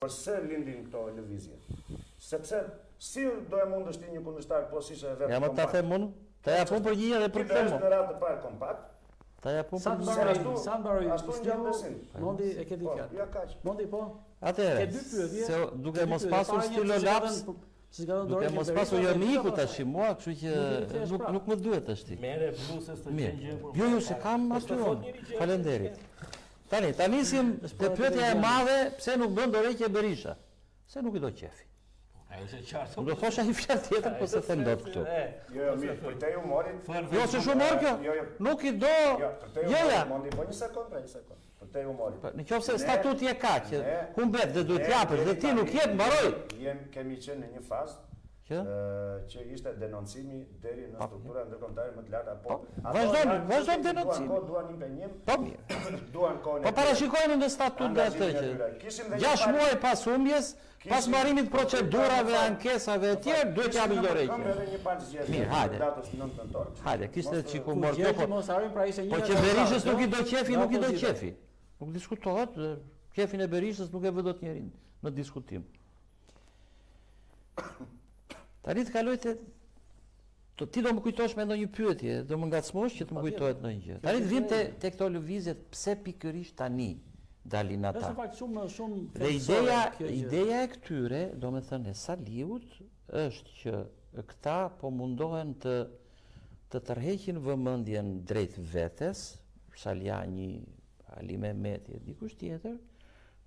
Përse lindin këto lëvizje? Sepse si do e mundësh ti një kundërshtar po si e vetë Ja, më ta them unë, ta japun përgjigje dhe për të thënë. thënë. Në radhë të parë kompakt. Ta japun Sa përgjigje. mbaroi, ashtu ngjan besim. Mondi e ke di fjalë. Ja kaq. Mondi po. Atëherë, Ke dy pyetje. se duke mos pasur stilo laps, duke mos pasur jo miku tash mua, kështu që nuk më duhet tash ti. Mere blusës të Mirë. qenë Jo, se kam aty unë. Faleminderit. Ta nisim te pyetja e madhe, pse nuk bën dorëqe Berisha? Se nuk I do qefi. Ajo është e qartë. Unë do thosha një fjalë tjetër, po se them dot këtu. Jo, mirë, për te humorit. Jo, se shumë orë kjo. Jo, jo. Nuk I do. Jo, për te Jo, ja. humorit, Mondi, po një sekond, një sekond. Për te humorit. Në qoftë se statuti e ka që humbet dhe duhet japësh dhe ti nuk jep mbaroj. Kemi qenë në një fazë që ishte denoncimi deri në struktura ndërkombëtare më të larta, po. Vazhdon denoncimi. Duan impenjim. Po mirë. Duan kohën. Po parashikojnë në statut dhe atë që 6 muaj pas humbjes, pas marrimit procedurave, ankesave e tjerë, duhet japin dorëqe. Mirë, hajde. Datës 9 nëntor. Hajde, kishte çiku mor kjo. Po që Berishës nuk I do qefi, nuk I do qefi. Nuk diskutohet, qefin e Berishës nuk e vë dot njerin në diskutim. Tani të kaloj te ti do më kujtosh me ndonjë pyetje, do më ngacmosh që të më kujtohet ndonjë gjë. Tani të vim te këto lëvizjet, pse pikërisht tani dalin ata? Dhe ideja e këtyre, do me thënë e Saliut, është që këta po mundohen të tërheqin vëmendjen drejt vetes, Saliani, Ali Mehmeti, dikush tjetër,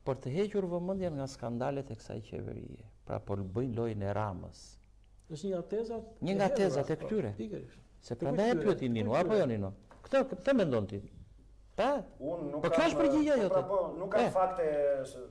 për të hequr vëmendjen nga skandalet e kësaj qeverie. Pra po bëjnë lojën e Ramës. Është një nga tezat? Një nga tezat e këtyre. Se prandaj e pyeti Nino, apo jo Nino? Këtë mendon ti? Po kjo është përgjigjja jote. Po, nuk ka fakte